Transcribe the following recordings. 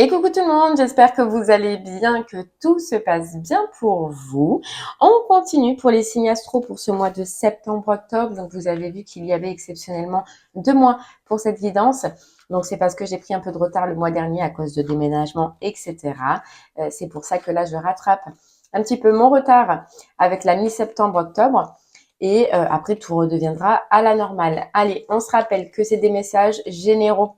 Et coucou tout le monde, j'espère que vous allez bien, que tout se passe bien pour vous. On continue pour les signes astro pour ce mois de septembre-octobre. Donc vous avez vu qu'il y avait exceptionnellement 2 mois pour cette guidance. Donc c'est parce que j'ai pris un peu de retard le mois dernier à cause de déménagement, etc. C'est pour ça que là je rattrape un petit peu mon retard avec la mi-septembre-octobre. Et après tout redeviendra à la normale. Allez, on se rappelle que c'est des messages généraux.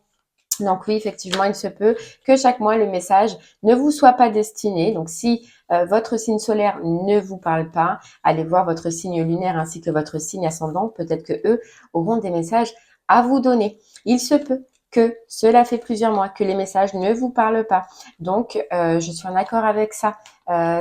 Donc oui, effectivement, il se peut que chaque mois, le message ne vous soit pas destiné. Donc si votre signe solaire ne vous parle pas, allez voir votre signe lunaire ainsi que votre signe ascendant. Peut-être que eux auront des messages à vous donner. Il se peut que cela fait plusieurs mois que les messages ne vous parlent pas. Donc, je suis en accord avec ça.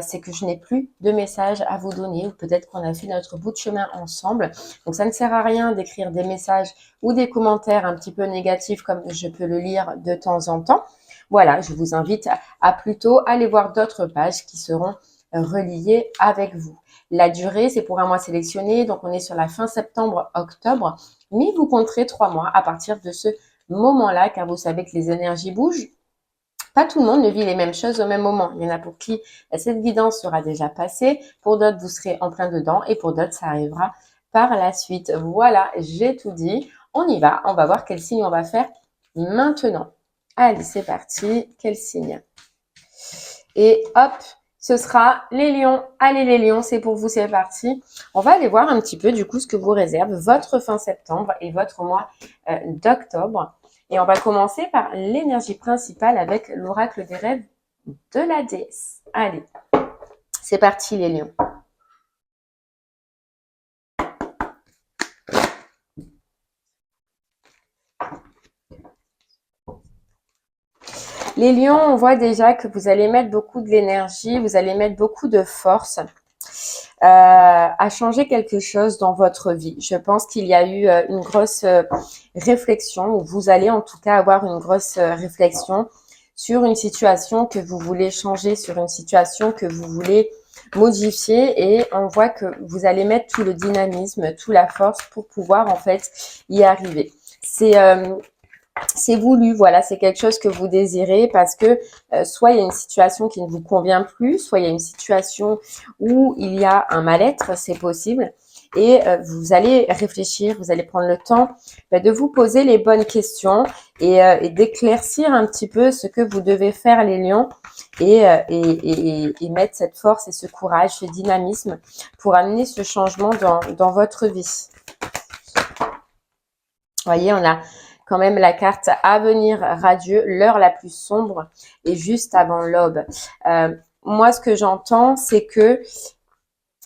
C'est que je n'ai plus de messages à vous donner ou peut-être qu'on a fait notre bout de chemin ensemble. Donc, ça ne sert à rien d'écrire des messages ou des commentaires un petit peu négatifs comme je peux le lire de temps en temps. Voilà, je vous invite à plutôt aller voir d'autres pages qui seront reliées avec vous. La durée, c'est pour un mois sélectionné, donc on est sur la fin septembre-octobre, mais vous compterez 3 mois à partir de ce moment-là, car vous savez que les énergies bougent. Pas tout le monde ne vit les mêmes choses au même moment. Il y en a pour qui cette guidance sera déjà passée, pour d'autres vous serez en plein dedans et pour d'autres ça arrivera par la suite. Voilà, j'ai tout dit. On y va, on va voir quel signe on va faire maintenant. Allez, c'est parti. Quel signe? Et hop, ce sera les lions. Allez les lions, c'est pour vous, c'est parti. On va aller voir un petit peu du coup ce que vous réserve votre fin septembre et votre mois d'octobre. Et on va commencer par l'énergie principale avec l'oracle des rêves de la déesse. Allez, c'est parti les lions. Les lions, on voit déjà que vous allez mettre beaucoup de l'énergie, vous allez mettre beaucoup de force à changer quelque chose dans votre vie. Je pense qu'il y a eu une grosse réflexion, ou vous allez en tout cas avoir une grosse réflexion sur une situation que vous voulez changer, sur une situation que vous voulez modifier, et on voit que vous allez mettre tout le dynamisme, toute la force pour pouvoir en fait y arriver. C'est voulu, voilà, c'est quelque chose que vous désirez parce que soit il y a une situation qui ne vous convient plus, soit il y a une situation où il y a un mal-être, c'est possible. Et vous allez réfléchir, vous allez prendre le temps de vous poser les bonnes questions et d'éclaircir un petit peu ce que vous devez faire les lions et mettre cette force et ce courage, ce dynamisme pour amener ce changement dans votre vie. Vous voyez, on a quand même la carte Avenir radieux, l'heure la plus sombre et juste avant l'aube. Moi, ce que j'entends, c'est que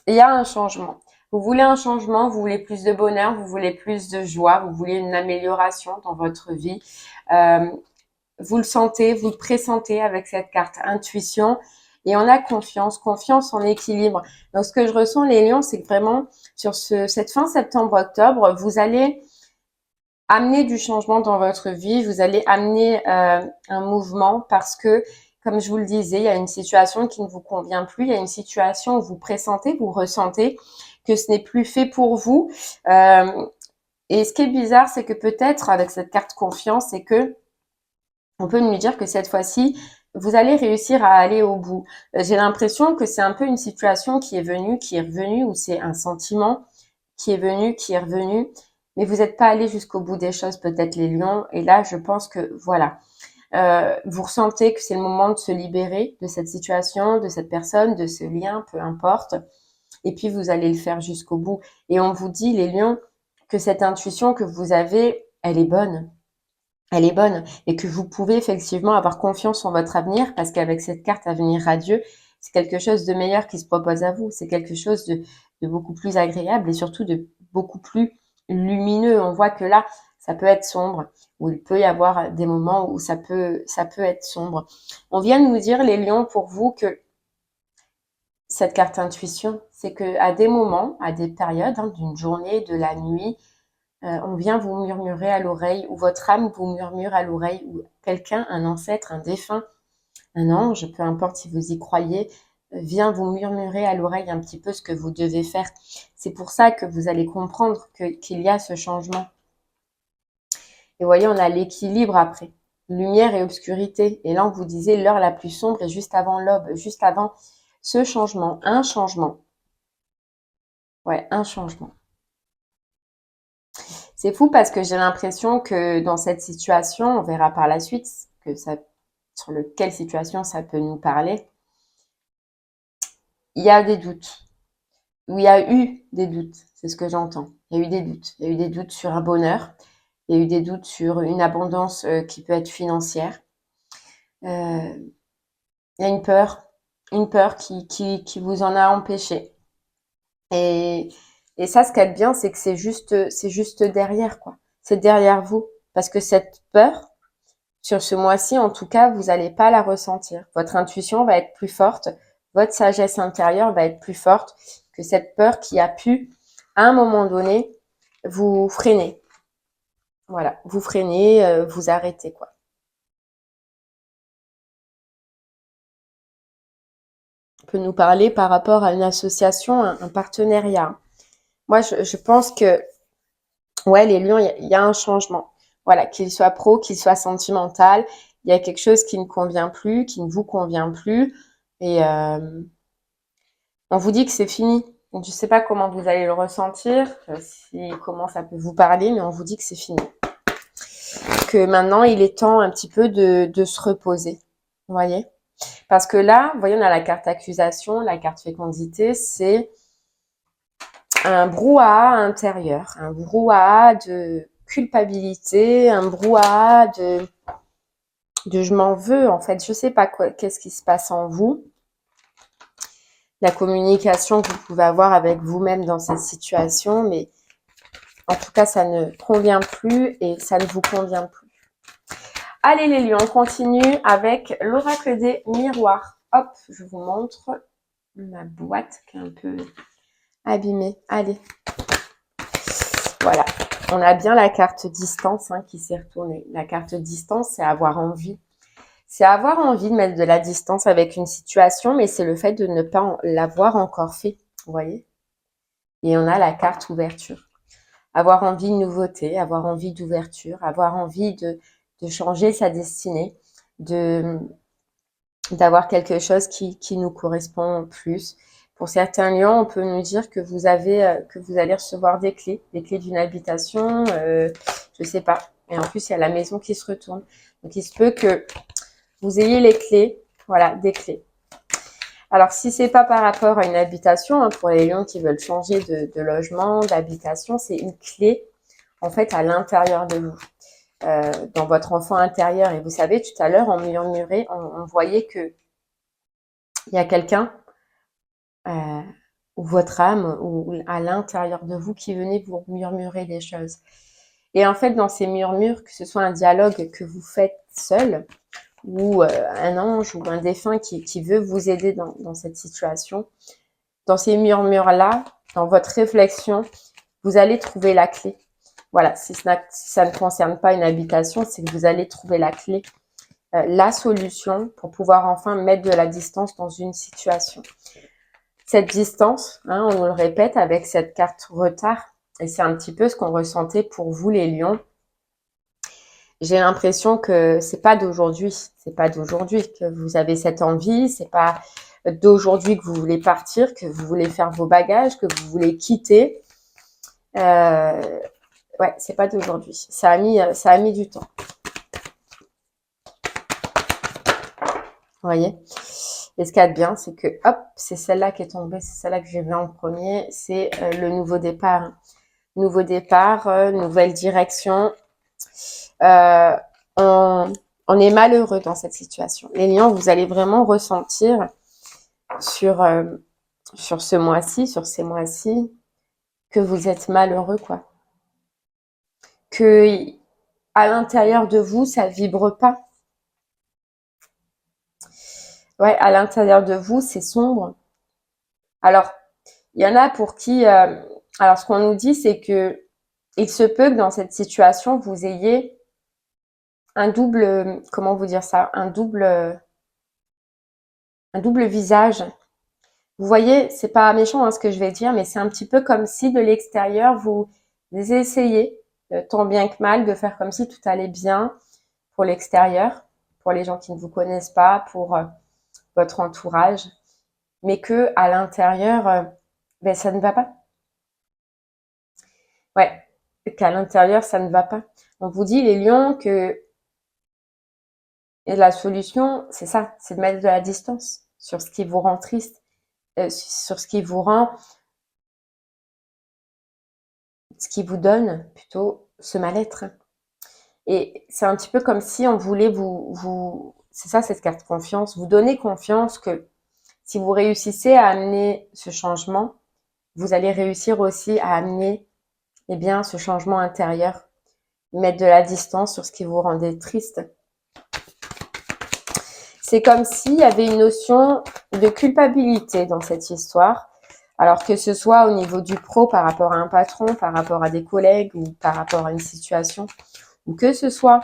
il y a un changement. Vous voulez un changement, vous voulez plus de bonheur, vous voulez plus de joie, vous voulez une amélioration dans votre vie. Vous le sentez, vous le pressentez avec cette carte intuition. Et on a confiance, confiance en équilibre. Donc, ce que je ressens, les lions, c'est que vraiment, sur cette fin septembre-octobre, vous allez amener du changement dans votre vie, vous allez amener un mouvement parce que, comme je vous le disais, il y a une situation qui ne vous convient plus, il y a une situation où vous pressentez, vous ressentez que ce n'est plus fait pour vous. Et ce qui est bizarre, c'est que peut-être avec cette carte confiance, c'est que on peut nous dire que cette fois-ci, vous allez réussir à aller au bout. J'ai l'impression que c'est un peu une situation qui est venue, qui est revenue, ou c'est un sentiment qui est venu, qui est revenu, mais vous n'êtes pas allé jusqu'au bout des choses, peut-être les lions. Et là, je pense que voilà, vous ressentez que c'est le moment de se libérer de cette situation, de cette personne, de ce lien, peu importe. Et puis, vous allez le faire jusqu'au bout. Et on vous dit, les lions, que cette intuition que vous avez, elle est bonne. Elle est bonne et que vous pouvez effectivement avoir confiance en votre avenir parce qu'avec cette carte Avenir radieux, c'est quelque chose de meilleur qui se propose à vous. C'est quelque chose de beaucoup plus agréable et surtout de beaucoup plus lumineux. On voit que là, ça peut être sombre, ou il peut y avoir des moments où ça peut être sombre. On vient de nous dire, les lions, pour vous, que cette carte intuition, c'est que à des moments, à des périodes, d'une journée, de la nuit, on vient vous murmurer à l'oreille, ou votre âme vous murmure à l'oreille, ou quelqu'un, un ancêtre, un défunt, un ange, peu importe si vous y croyez, vient vous murmurer à l'oreille un petit peu ce que vous devez faire. C'est pour ça que vous allez comprendre qu'il y a ce changement. Et vous voyez, on a l'équilibre après. lumière et obscurité. Et là, on vous disait l'heure la plus sombre est juste avant l'aube, juste avant ce changement, un changement. Ouais, un changement. C'est fou parce que j'ai l'impression que dans cette situation, on verra par la suite que ça, sur quelle situation ça peut nous parler. Il y a des doutes, ou il y a eu des doutes, c'est ce que j'entends. Il y a eu des doutes. Il y a eu des doutes sur un bonheur, il y a eu des doutes sur une abondance qui peut être financière. Euh, il y a une peur qui vous en a empêché. Et, et ça, ce qu'il y a de bien, c'est que c'est juste derrière, quoi. C'est derrière vous. Parce que cette peur, sur ce mois-ci, en tout cas, vous n'allez pas la ressentir. Votre intuition va être plus forte, votre sagesse intérieure va être plus forte que cette peur qui a pu, à un moment donné, vous freiner. Voilà, vous freinez, vous arrêtez, quoi. On peut nous parler par rapport à une association, un partenariat. Moi, je pense que, ouais, les lions, il y a un changement. Voilà, qu'il soit pro, qu'il soit sentimental, il y a quelque chose qui ne convient plus, qui ne vous convient plus. Et on vous dit que c'est fini. Donc, je ne sais pas comment vous allez le ressentir, comment ça peut vous parler, mais on vous dit que c'est fini. Que maintenant, il est temps un petit peu de se reposer. Vous voyez? Parce que là, vous voyez, on a la carte accusation, la carte fécondité, c'est un brouhaha intérieur, un brouhaha de culpabilité, un brouhaha de je m'en veux, en fait. Je sais pas quoi, qu'est-ce qui se passe en vous. La communication que vous pouvez avoir avec vous-même dans cette situation, mais en tout cas, ça ne convient plus et ça ne vous convient plus. Allez les lions, on continue avec l'oracle des miroirs. Hop, je vous montre ma boîte qui est un peu abîmée. Allez, voilà. On a bien la carte distance qui s'est retournée. La carte distance, c'est avoir envie. C'est avoir envie de mettre de la distance avec une situation, mais c'est le fait de ne pas l'avoir encore fait. Vous voyez? Et on a la carte ouverture. Avoir envie de nouveauté, avoir envie d'ouverture, avoir envie de changer sa destinée, d'avoir quelque chose qui nous correspond plus. Pour certains lions, on peut nous dire que vous allez recevoir des clés d'une habitation, je sais pas. Et en plus, il y a la maison qui se retourne. Donc, il se peut que vous ayez les clés, voilà, des clés. Alors, si c'est pas par rapport à une habitation, pour les lions qui veulent changer de logement, d'habitation, c'est une clé, en fait, à l'intérieur de vous. Dans votre enfant intérieur. Et vous savez, tout à l'heure, on murmurait, on voyait que il y a quelqu'un, ou votre âme, ou à l'intérieur de vous qui venait vous murmurer des choses. Et en fait, dans ces murmures, que ce soit un dialogue que vous faites seul, ou un ange ou un défunt qui veut vous aider dans cette situation, dans ces murmures-là, dans votre réflexion, vous allez trouver la clé. Voilà, si ça ne concerne pas une habitation, c'est que vous allez trouver la clé, la solution pour pouvoir enfin mettre de la distance dans une situation. Cette distance, on nous le répète avec cette carte retard, et c'est un petit peu ce qu'on ressentait pour vous les lions. J'ai l'impression que c'est pas d'aujourd'hui que vous avez cette envie, c'est pas d'aujourd'hui que vous voulez partir, que vous voulez faire vos bagages, que vous voulez quitter. Ouais, c'est pas d'aujourd'hui. Ça a mis du temps. Vous voyez? Et ce qu'il y a de bien, c'est que, hop, c'est celle-là qui est tombée, c'est celle-là que j'ai vue en premier, c'est le nouveau départ. Nouveau départ, nouvelle direction. On est malheureux dans cette situation. Les lions, vous allez vraiment ressentir sur ce mois-ci, sur ces mois-ci, que vous êtes malheureux, quoi. Que à l'intérieur de vous, ça vibre pas. Ouais, à l'intérieur de vous, c'est sombre. Alors, il y en a pour qui... alors, ce qu'on nous dit, c'est que il se peut que dans cette situation, vous ayez un double... Comment vous dire ça? Un double visage. Vous voyez, c'est pas méchant ce que je vais dire, mais c'est un petit peu comme si de l'extérieur, vous essayez, tant bien que mal, de faire comme si tout allait bien, pour l'extérieur, pour les gens qui ne vous connaissent pas, pour votre entourage, mais que à l'intérieur, ben, ça ne va pas. Ouais, qu'à l'intérieur, ça ne va pas. On vous dit, les lions, que et la solution, c'est ça, c'est de mettre de la distance sur ce qui vous rend triste, sur ce qui vous rend, ce qui vous donne plutôt ce mal-être. Et c'est un petit peu comme si on voulait c'est ça cette carte confiance, vous donner confiance que si vous réussissez à amener ce changement, vous allez réussir aussi à amener, eh bien, ce changement intérieur, mettre de la distance sur ce qui vous rendait triste. C'est comme s'il y avait une notion de culpabilité dans cette histoire. Alors que ce soit au niveau du pro par rapport à un patron, par rapport à des collègues ou par rapport à une situation, ou que ce soit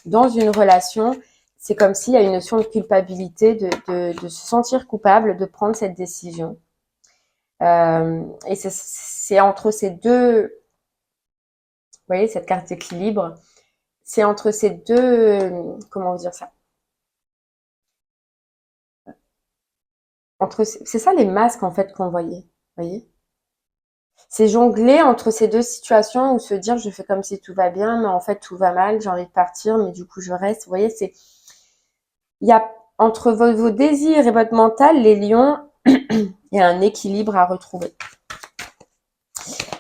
dans une relation, c'est comme s'il y a une notion de culpabilité, de se sentir coupable, de prendre cette décision. Et c'est entre ces deux, vous voyez, cette carte d'équilibre, c'est entre ces deux, comment vous dire ça? C'est ça les masques en fait qu'on voyait, vous voyez? C'est jongler entre ces deux situations ou se dire je fais comme si tout va bien, mais en fait tout va mal, j'ai envie de partir, mais du coup je reste. Vous voyez, il y a entre vos désirs et votre mental, les lions, il y a un équilibre à retrouver.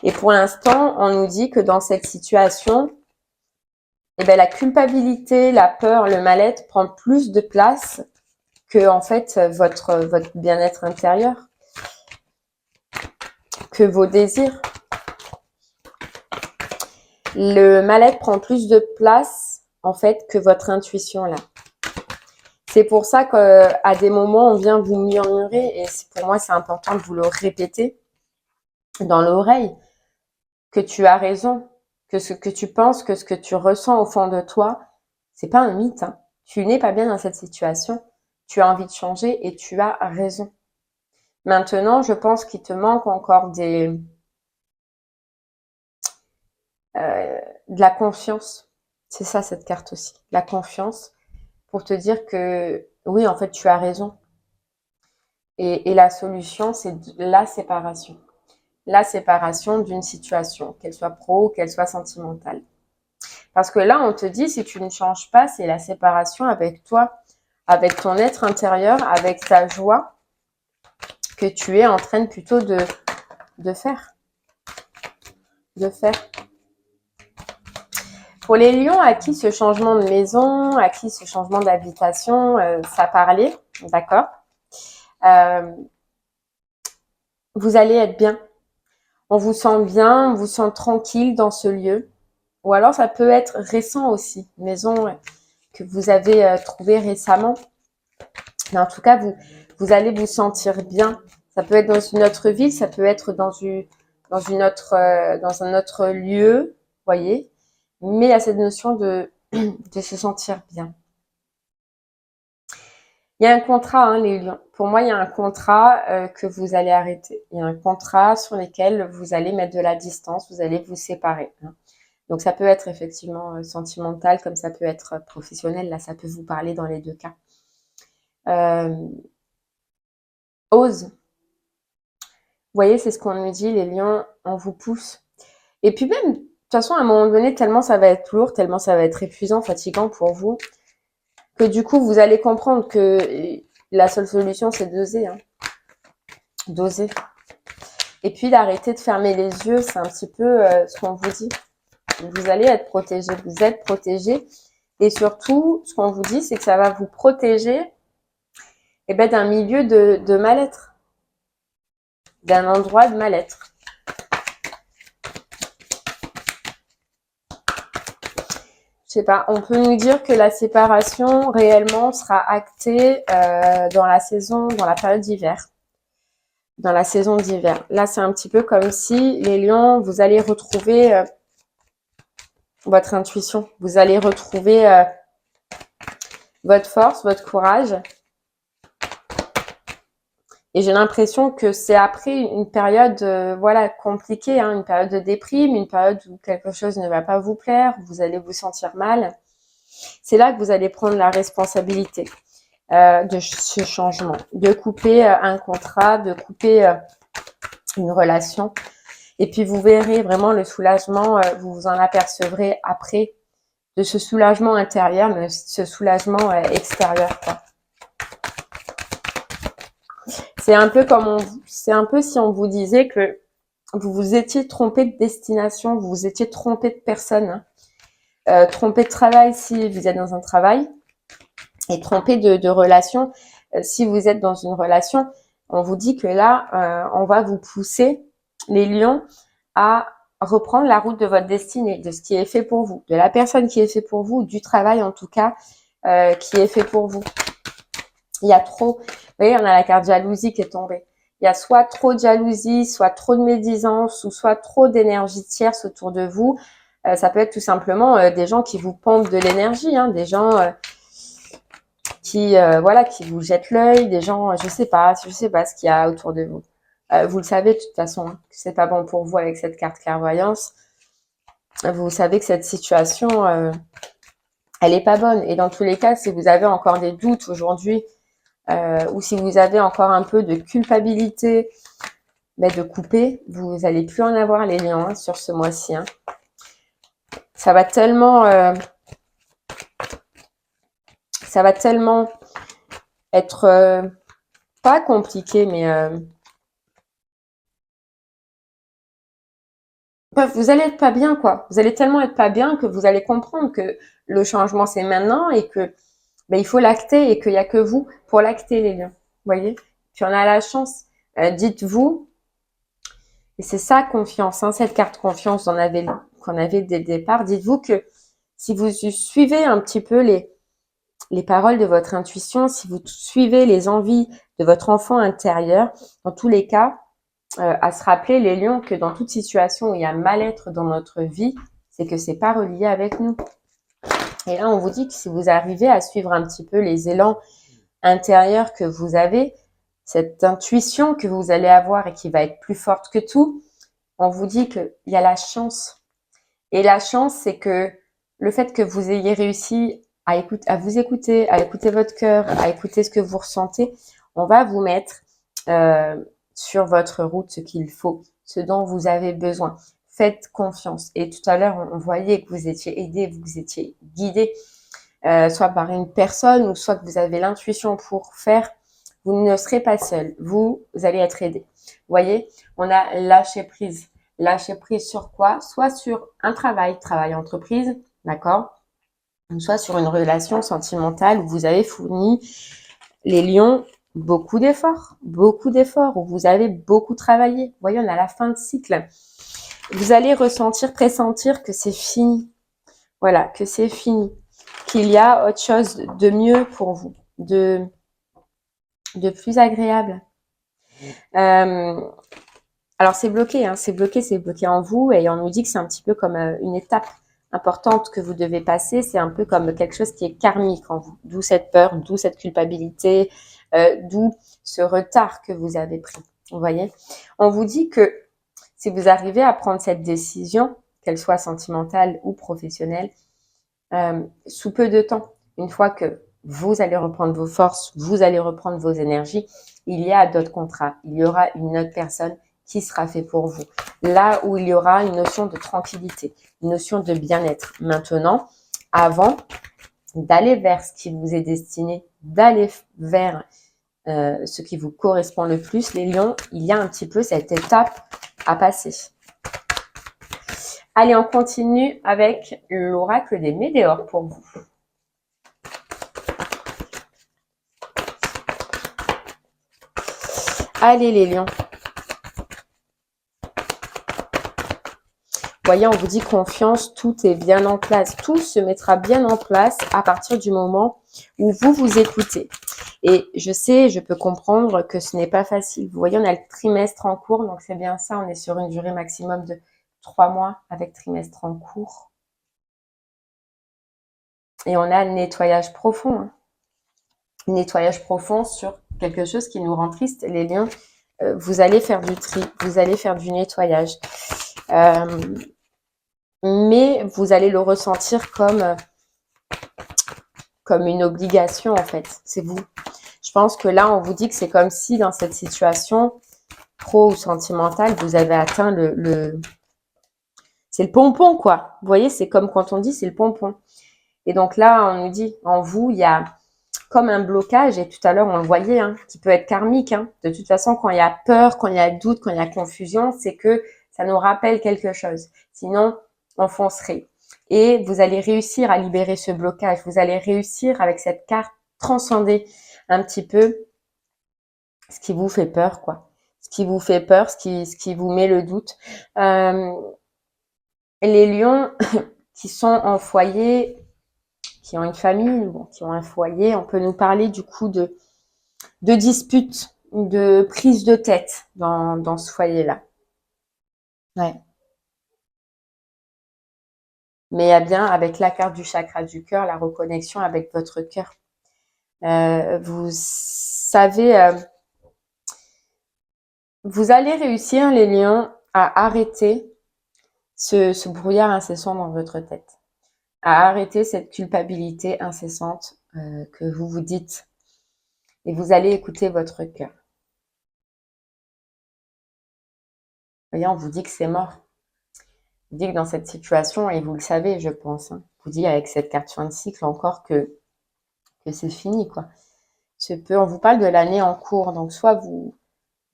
Et pour l'instant, on nous dit que dans cette situation, eh ben, la culpabilité, la peur, le mal-être prend plus de place que en fait votre bien-être intérieur, que vos désirs. Le mal-être prend plus de place en fait que votre intuition là. C'est pour ça qu'à des moments on vient vous murmurer et pour moi c'est important de vous le répéter dans l'oreille que tu as raison, que ce que tu penses, que ce que tu ressens au fond de toi, c'est pas un mythe. Hein. Tu n'es pas bien dans cette situation. Tu as envie de changer et tu as raison. Maintenant, je pense qu'il te manque encore de la confiance. C'est ça cette carte aussi, la confiance pour te dire que oui, en fait, tu as raison. Et la solution, c'est la séparation. La séparation d'une situation, qu'elle soit pro ou qu'elle soit sentimentale. Parce que là, on te dit, si tu ne changes pas, c'est la séparation avec toi, avec ton être intérieur, avec ta joie que tu es en train plutôt de faire. De faire. Pour les lions à qui ce changement de maison, à qui ce changement d'habitation, ça parlait, d'accord, vous allez être bien. On vous sent bien, on vous sent tranquille dans ce lieu. Ou alors ça peut être récent aussi, une maison que vous avez trouvée récemment. Mais en tout cas, vous allez vous sentir bien. Ça peut être dans une autre ville, ça peut être dans un autre lieu, voyez. Mais il y a cette notion de se sentir bien. Il y a un contrat, hein, les lions. Pour moi, il y a un contrat que vous allez arrêter. Il y a un contrat sur lequel vous allez mettre de la distance, vous allez vous séparer. Hein. Donc, ça peut être effectivement sentimental, comme ça peut être professionnel. Là, ça peut vous parler dans les deux cas. Ose. Vous voyez, c'est ce qu'on nous dit, les lions, on vous pousse. Et puis même, de toute façon, à un moment donné, tellement ça va être lourd, tellement ça va être épuisant, fatigant pour vous, que du coup, vous allez comprendre que la seule solution, c'est d'oser. Hein. D'oser. Et puis d'arrêter de fermer les yeux, c'est un petit peu ce qu'on vous dit. Vous allez être protégé, vous êtes protégé. Et surtout, ce qu'on vous dit, c'est que ça va vous protéger d'un milieu de mal-être, d'un endroit de mal-être. Je sais pas, on peut nous dire que la séparation réellement sera actée dans la période d'hiver. Dans la saison d'hiver. Là, c'est un petit peu comme si les lions, vous allez retrouver votre intuition. Vous allez retrouver votre force, votre courage. Et j'ai l'impression que c'est après une période compliquée, hein, une période de déprime, une période où quelque chose ne va pas vous plaire, vous allez vous sentir mal. C'est là que vous allez prendre la responsabilité de ce changement, de couper un contrat, de couper une relation. Et puis, vous verrez vraiment le soulagement, vous vous en apercevrez après de ce soulagement intérieur, mais aussi de ce soulagement extérieur, quoi. C'est un peu comme c'est un peu si on vous disait que vous vous étiez trompé de destination, vous vous étiez trompé de personne, hein. Trompé de travail si vous êtes dans un travail, et trompé de relation si vous êtes dans une relation. On vous dit que là, on va vous pousser, les lions, à reprendre la route de votre destinée, de ce qui est fait pour vous, de la personne qui est fait pour vous, du travail en tout cas qui est fait pour vous. Il y a trop, vous voyez, on a la carte jalousie qui est tombée. Il y a soit trop de jalousie, soit trop de médisance, ou soit trop d'énergie tierce autour de vous. Ça peut être tout simplement des gens qui vous pompent de l'énergie, hein, des gens qui voilà, qui vous jettent l'œil, des gens, je sais pas ce qu'il y a autour de vous. Vous le savez de toute façon, hein, que c'est pas bon pour vous avec cette carte clairvoyance. Vous savez que cette situation, elle est pas bonne. Et dans tous les cas, si vous avez encore des doutes aujourd'hui, ou si vous avez encore un peu de culpabilité, de couper, vous allez plus en avoir les lions, hein, sur ce mois-ci, hein. Ça va tellement être pas compliqué, mais vous allez être pas bien, quoi. Vous allez tellement être pas bien que vous allez comprendre que le changement c'est maintenant et que il faut l'acter et qu'il y a que vous pour l'acter, les lions. Vous voyez? Puis on a la chance. Dites-vous, et c'est ça confiance, hein, cette carte confiance qu'on avait dès le départ. Dites-vous que si vous suivez un petit peu les paroles de votre intuition, si vous suivez les envies de votre enfant intérieur, dans tous les cas, à se rappeler, les lions, que dans toute situation où il y a mal-être dans notre vie, c'est que c'est pas relié avec nous. Et là, on vous dit que si vous arrivez à suivre un petit peu les élans intérieurs que vous avez, cette intuition que vous allez avoir et qui va être plus forte que tout, on vous dit qu'il y a la chance. Et la chance, c'est que le fait que vous ayez réussi à vous écouter, à écouter votre cœur, à écouter ce que vous ressentez, on va vous mettre sur votre route ce qu'il faut, ce dont vous avez besoin. Faites confiance. Et tout à l'heure, on voyait que vous étiez aidé, vous étiez guidé, soit par une personne ou soit que vous avez l'intuition pour faire. Vous ne serez pas seul. Vous allez être aidé. Vous voyez, on a lâché prise. Lâcher prise sur quoi? Soit sur un travail entreprise, d'accord? Soit sur une relation sentimentale où vous avez fourni, les lions, beaucoup d'efforts, où vous avez beaucoup travaillé. Vous voyez, on a la fin de cycle. Vous allez ressentir, pressentir que c'est fini. Voilà, que c'est fini. Qu'il y a autre chose de mieux pour vous, de plus agréable. Alors c'est bloqué, hein, c'est bloqué en vous et on nous dit que c'est un petit peu comme une étape importante que vous devez passer. C'est un peu comme quelque chose qui est karmique en vous. D'où cette peur, d'où cette culpabilité, d'où ce retard que vous avez pris. Vous voyez? On vous dit que si vous arrivez à prendre cette décision, qu'elle soit sentimentale ou professionnelle, sous peu de temps, une fois que vous allez reprendre vos forces, vous allez reprendre vos énergies, il y a d'autres contrats, il y aura une autre personne qui sera fait pour vous. Là où il y aura une notion de tranquillité, une notion de bien-être. Maintenant, avant d'aller vers ce qui vous est destiné, d'aller vers ce qui vous correspond le plus, les lions, il y a un petit peu cette étape à passer. Allez, on continue avec l'oracle des météores pour vous. Allez les lions. Voyez, on vous dit confiance, tout est bien en place. Tout se mettra bien en place à partir du moment où vous vous écoutez. Et je sais, je peux comprendre que ce n'est pas facile. Vous voyez, on a le trimestre en cours, donc c'est bien ça. On est sur une durée maximum de 3 mois avec trimestre en cours. Et on a le nettoyage profond. Hein. Nettoyage profond sur quelque chose qui nous rend triste. Les lions, vous allez faire du tri, vous allez faire du nettoyage. Mais vous allez le ressentir comme comme une obligation en fait. C'est vous. Je pense que là, on vous dit que c'est comme si dans cette situation pro ou sentimentale, vous avez atteint c'est le pompon quoi. Vous voyez, c'est comme quand on dit c'est le pompon. Et donc là, on nous dit en vous, il y a comme un blocage, et tout à l'heure on le voyait, hein, qui peut être karmique. Hein. De toute façon, quand il y a peur, quand il y a doute, quand il y a confusion, c'est que ça nous rappelle quelque chose. Sinon, on foncerait. Et vous allez réussir à libérer ce blocage. Vous allez réussir avec cette carte transcender un petit peu ce qui vous fait peur, quoi. Ce qui vous fait peur, ce qui vous met le doute. Les lions qui sont en foyer, qui ont une famille, bon, qui ont un foyer, on peut nous parler du coup de disputes, de prise de tête dans ce foyer-là. Ouais. Mais il y a bien, avec la carte du chakra du cœur, la reconnexion avec votre cœur. Vous savez, vous allez réussir, les lions, à arrêter ce brouillard incessant dans votre tête. À arrêter cette culpabilité incessante que vous vous dites. Et vous allez écouter votre cœur. Vous voyez, on vous dit que c'est mort. On vous dit que dans cette situation, et vous le savez, je pense, hein, on vous dit avec cette carte fin de cycle encore que c'est fini, quoi. On vous parle de l'année en cours, donc soit vous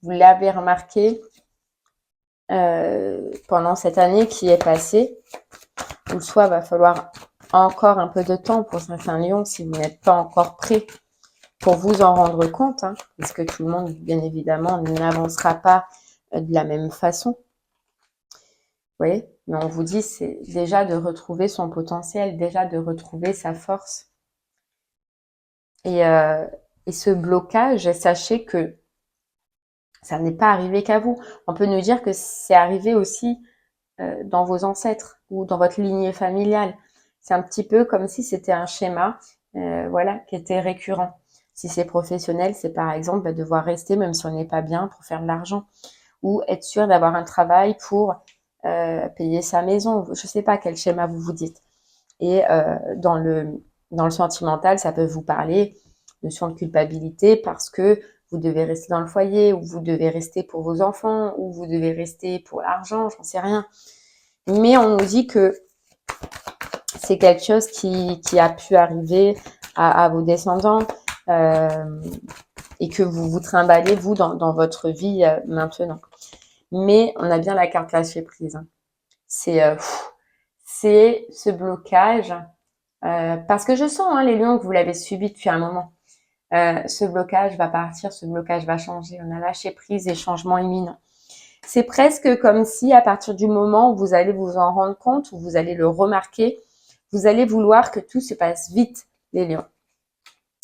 l'avez remarqué pendant cette année qui est passée, ou soit va falloir encore un peu de temps pour certains lions si vous n'êtes pas encore prêt pour vous en rendre compte, hein, parce que tout le monde, bien évidemment, n'avancera pas de la même façon. Vous voyez, mais on vous dit c'est déjà de retrouver son potentiel, déjà de retrouver sa force. Et ce blocage, sachez que ça n'est pas arrivé qu'à vous. On peut nous dire que c'est arrivé aussi dans vos ancêtres ou dans votre lignée familiale. C'est un petit peu comme si c'était un schéma, voilà, qui était récurrent. Si c'est professionnel, c'est par exemple devoir rester même si on n'est pas bien pour faire de l'argent, ou être sûr d'avoir un travail pour payer sa maison. Je ne sais pas quel schéma vous vous dites. Et dans le sentimental, ça peut vous parler notion de culpabilité parce que vous devez rester dans le foyer, ou vous devez rester pour vos enfants, ou vous devez rester pour l'argent, j'en sais rien. Mais on nous dit que c'est quelque chose qui a pu arriver à vos descendants et que vous vous trimballez, vous, dans votre vie maintenant. Mais on a bien la carte lâcher prise. Hein. C'est ce blocage. Parce que je sens, hein, les lions, que vous l'avez subi depuis un moment. Ce blocage va partir, ce blocage va changer. On a lâché prise et changement imminent. C'est presque comme si, à partir du moment où vous allez vous en rendre compte, où vous allez le remarquer, vous allez vouloir que tout se passe vite, les lions.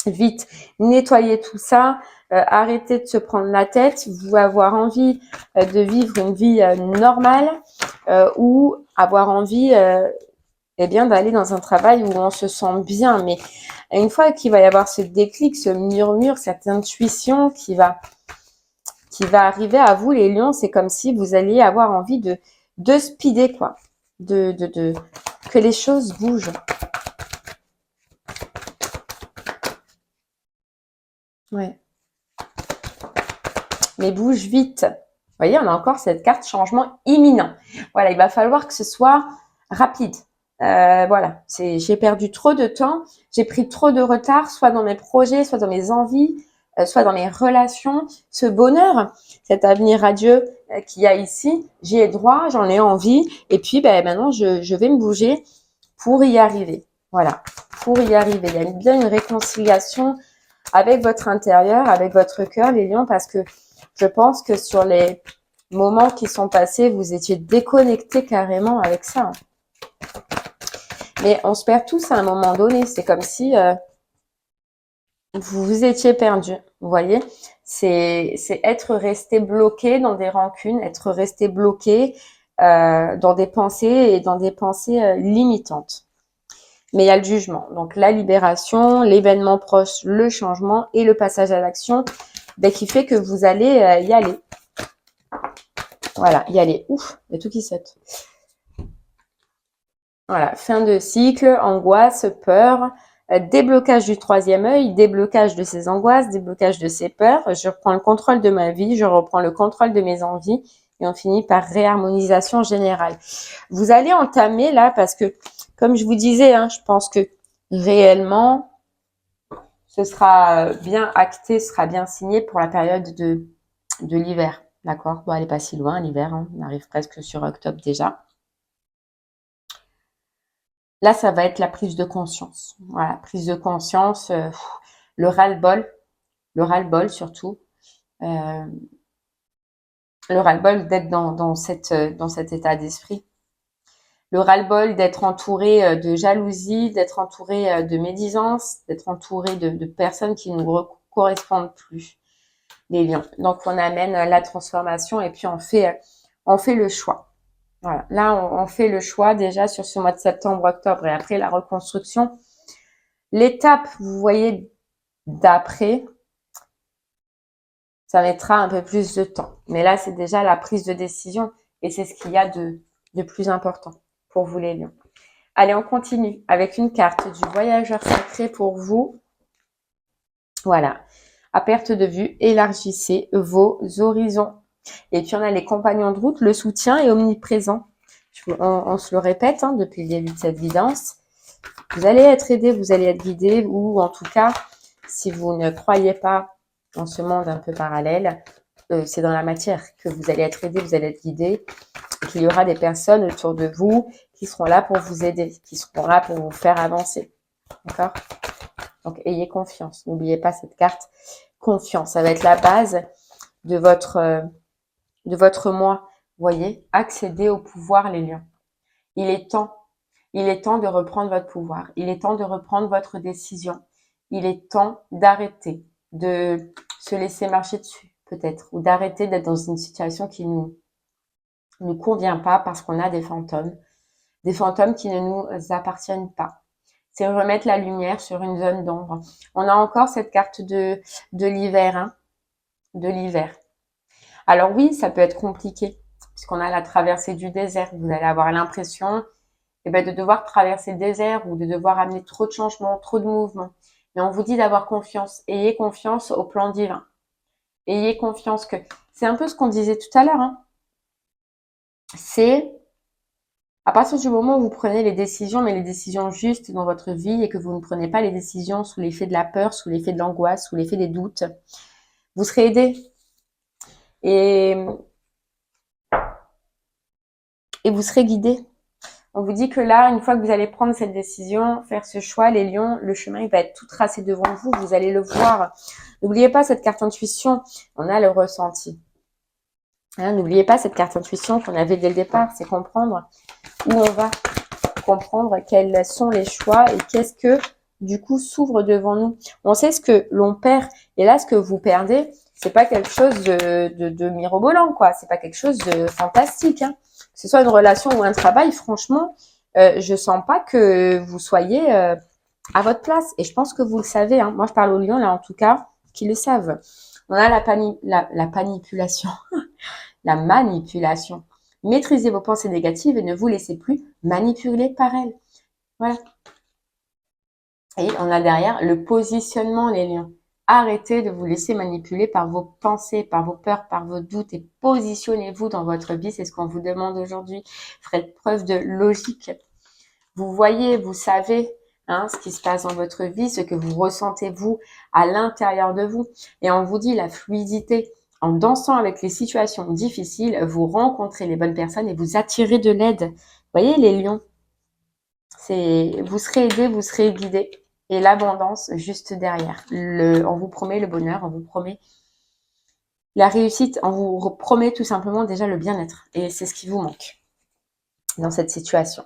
Vite, nettoyer tout ça, arrêter de se prendre la tête, vous avoir envie de vivre une vie normale ou avoir envie eh bien d'aller dans un travail où on se sent bien. Mais une fois qu'il va y avoir ce déclic, ce murmure, cette intuition qui va arriver à vous, les lions, c'est comme si vous alliez avoir envie de speeder, quoi. Que les choses bougent. Ouais. Mais bouge vite. Vous voyez, on a encore cette carte changement imminent. Voilà, il va falloir que ce soit rapide. Voilà, j'ai perdu trop de temps, j'ai pris trop de retard, soit dans mes projets, soit dans mes envies, soit dans mes relations. Ce bonheur, cet avenir radieux qu'il y a ici, j'y ai droit, j'en ai envie. Et puis, maintenant, je vais me bouger pour y arriver. Voilà, pour y arriver. Il y a bien une réconciliation avec votre intérieur, avec votre cœur, les lions, parce que je pense que sur les moments qui sont passés, vous étiez déconnectés carrément avec ça. Mais on se perd tous à un moment donné. C'est comme si vous vous étiez perdu. Vous voyez, c'est être resté bloqué dans des rancunes, être resté bloqué dans des pensées et dans des pensées limitantes. Mais il y a le jugement. Donc la libération, l'événement proche, le changement et le passage à l'action qui fait que vous allez y aller. Voilà, y aller. Ouf, il y a tout qui saute. Voilà, fin de cycle, angoisse, peur, Déblocage du troisième œil, déblocage de ses angoisses, déblocage de ses peurs. Je reprends le contrôle de ma vie, je reprends le contrôle de mes envies et on finit par réharmonisation générale. Vous allez entamer là parce que, comme je vous disais, je pense que réellement, ce sera bien acté, ce sera bien signé pour la période de l'hiver. D'accord? Bon, elle n'est pas si loin, l'hiver. On arrive presque sur octobre déjà. Là, ça va être la prise de conscience. Voilà, prise de conscience, le ras-le-bol surtout. Le ras-le-bol d'être dans cet état d'esprit. Le ras-le-bol d'être entouré de jalousie, d'être entouré de médisance, d'être entouré de personnes qui ne nous correspondent plus. Les lions. Donc, on amène la transformation et puis on fait le choix. Voilà. Là, on fait le choix déjà sur ce mois de septembre, octobre et après la reconstruction. L'étape, vous voyez, d'après, ça mettra un peu plus de temps. Mais là, c'est déjà la prise de décision et c'est ce qu'il y a de plus important pour vous les lions. Allez, on continue avec une carte du voyageur sacré pour vous. Voilà. À perte de vue, élargissez vos horizons. Et puis, on a les compagnons de route. Le soutien est omniprésent. On se le répète depuis le début de cette guidance. Vous allez être aidé, vous allez être guidé, ou en tout cas, si vous ne croyez pas en ce monde un peu parallèle, c'est dans la matière que vous allez être aidé, vous allez être guidé, et qu'il y aura des personnes autour de vous qui seront là pour vous aider, qui seront là pour vous faire avancer. D'accord? Donc, ayez confiance. N'oubliez pas cette carte confiance. Ça va être la base de votre moi. Vous voyez, accéder au pouvoir, les lions. Il est temps de reprendre votre pouvoir. Il est temps de reprendre votre décision. Il est temps d'arrêter de se laisser marcher dessus, peut-être, ou d'arrêter d'être dans une situation qui nous convient pas parce qu'on a des fantômes qui ne nous appartiennent pas. C'est remettre la lumière sur une zone d'ombre. On a encore cette carte de l'hiver, de l'hiver. Alors oui, ça peut être compliqué, puisqu'on a la traversée du désert. Vous allez avoir l'impression de devoir traverser le désert ou de devoir amener trop de changements, trop de mouvements. Mais on vous dit d'avoir confiance. Ayez confiance au plan divin. Ayez confiance que... C'est un peu ce qu'on disait tout à l'heure. C'est à partir du moment où vous prenez les décisions, mais les décisions justes dans votre vie et que vous ne prenez pas les décisions sous l'effet de la peur, sous l'effet de l'angoisse, sous l'effet des doutes, vous serez aidé. Et vous serez guidé. On vous dit que là, une fois que vous allez prendre cette décision, faire ce choix, les lions, le chemin, il va être tout tracé devant vous. Vous allez le voir. N'oubliez pas cette carte intuition. On a le ressenti. N'oubliez pas cette carte intuition qu'on avait dès le départ. C'est comprendre où on va. Comprendre quels sont les choix et qu'est-ce que, du coup, s'ouvre devant nous. On sait ce que l'on perd. Et là, ce que vous perdez, c'est pas quelque chose de mirobolant, quoi. C'est pas quelque chose de fantastique, Que ce soit une relation ou un travail, franchement, je sens pas que vous soyez à votre place. Et je pense que vous le savez. Moi, je parle aux lions, là, en tout cas, qui le savent. On a la manipulation. La manipulation. Maîtrisez vos pensées négatives et ne vous laissez plus manipuler par elles. Voilà. Et on a derrière le positionnement, les lions. Arrêtez de vous laisser manipuler par vos pensées, par vos peurs, par vos doutes et positionnez-vous dans votre vie. C'est ce qu'on vous demande aujourd'hui. Faites preuve de logique. Vous voyez, vous savez ce qui se passe dans votre vie, ce que vous ressentez vous à l'intérieur de vous. Et on vous dit la fluidité. En dansant avec les situations difficiles, vous rencontrez les bonnes personnes et vous attirez de l'aide. Vous voyez les lions, vous serez aidés, vous serez guidés. Et l'abondance juste derrière. On vous promet le bonheur, on vous promet la réussite, on vous promet tout simplement déjà le bien-être. Et c'est ce qui vous manque dans cette situation.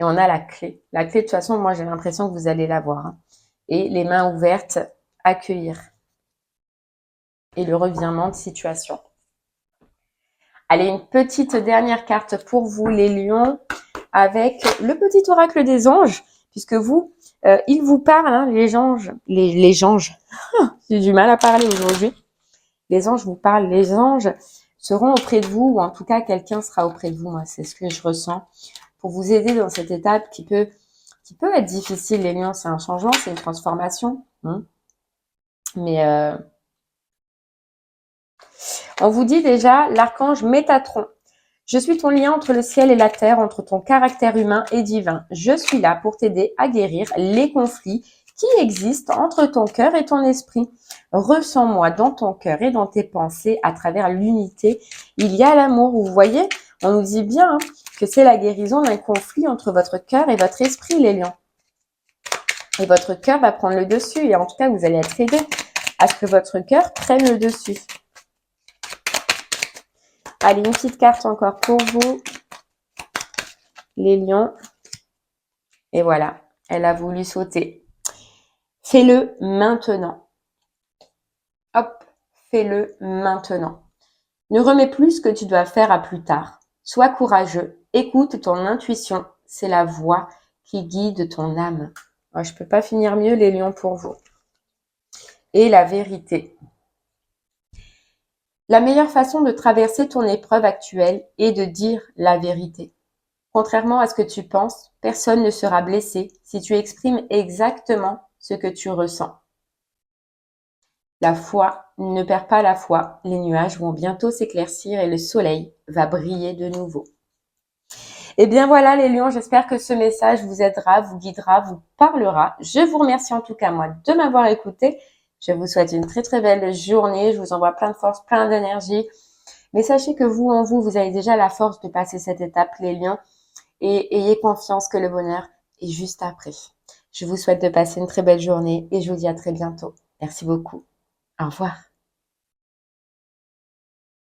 Et on a la clé. La clé, de toute façon, moi j'ai l'impression que vous allez l'avoir. Et les mains ouvertes, accueillir. Et le revirement de situation. Allez, une petite dernière carte pour vous, les lions, avec le petit oracle des anges, puisque vous, ils vous parlent, les anges, les anges. J'ai du mal à parler aujourd'hui. Les anges vous parlent, les anges seront auprès de vous, ou en tout cas, quelqu'un sera auprès de vous. Moi, c'est ce que je ressens, pour vous aider dans cette étape qui peut qui peut être difficile, les lions. C'est un changement, c'est une transformation. Mais on vous dit déjà, l'archange Métatron. Je suis ton lien entre le ciel et la terre, entre ton caractère humain et divin. Je suis là pour t'aider à guérir les conflits qui existent entre ton cœur et ton esprit. Ressens-moi dans ton cœur et dans tes pensées à travers l'unité. Il y a l'amour. Vous voyez, on nous dit bien que c'est la guérison d'un conflit entre votre cœur et votre esprit, les lions. Et votre cœur va prendre le dessus. Et en tout cas, vous allez être aidé à ce que votre cœur prenne le dessus. Allez, une petite carte encore pour vous, les lions. Et voilà, elle a voulu sauter. Fais-le maintenant. Hop, fais-le maintenant. Ne remets plus ce que tu dois faire à plus tard. Sois courageux. Écoute ton intuition. C'est la voix qui guide ton âme. Je ne peux pas finir mieux, les lions, pour vous. Et la vérité. La meilleure façon de traverser ton épreuve actuelle est de dire la vérité. Contrairement à ce que tu penses, personne ne sera blessé si tu exprimes exactement ce que tu ressens. La foi, ne perds pas la foi, les nuages vont bientôt s'éclaircir et le soleil va briller de nouveau. Et bien voilà les lions, j'espère que ce message vous aidera, vous guidera, vous parlera. Je vous remercie en tout cas moi de m'avoir écouté. Je vous souhaite une très très belle journée, je vous envoie plein de force, plein d'énergie. Mais sachez que vous, en vous, vous avez déjà la force de passer cette étape, les lions. Et ayez confiance que le bonheur est juste après. Je vous souhaite de passer une très belle journée et je vous dis à très bientôt. Merci beaucoup. Au revoir.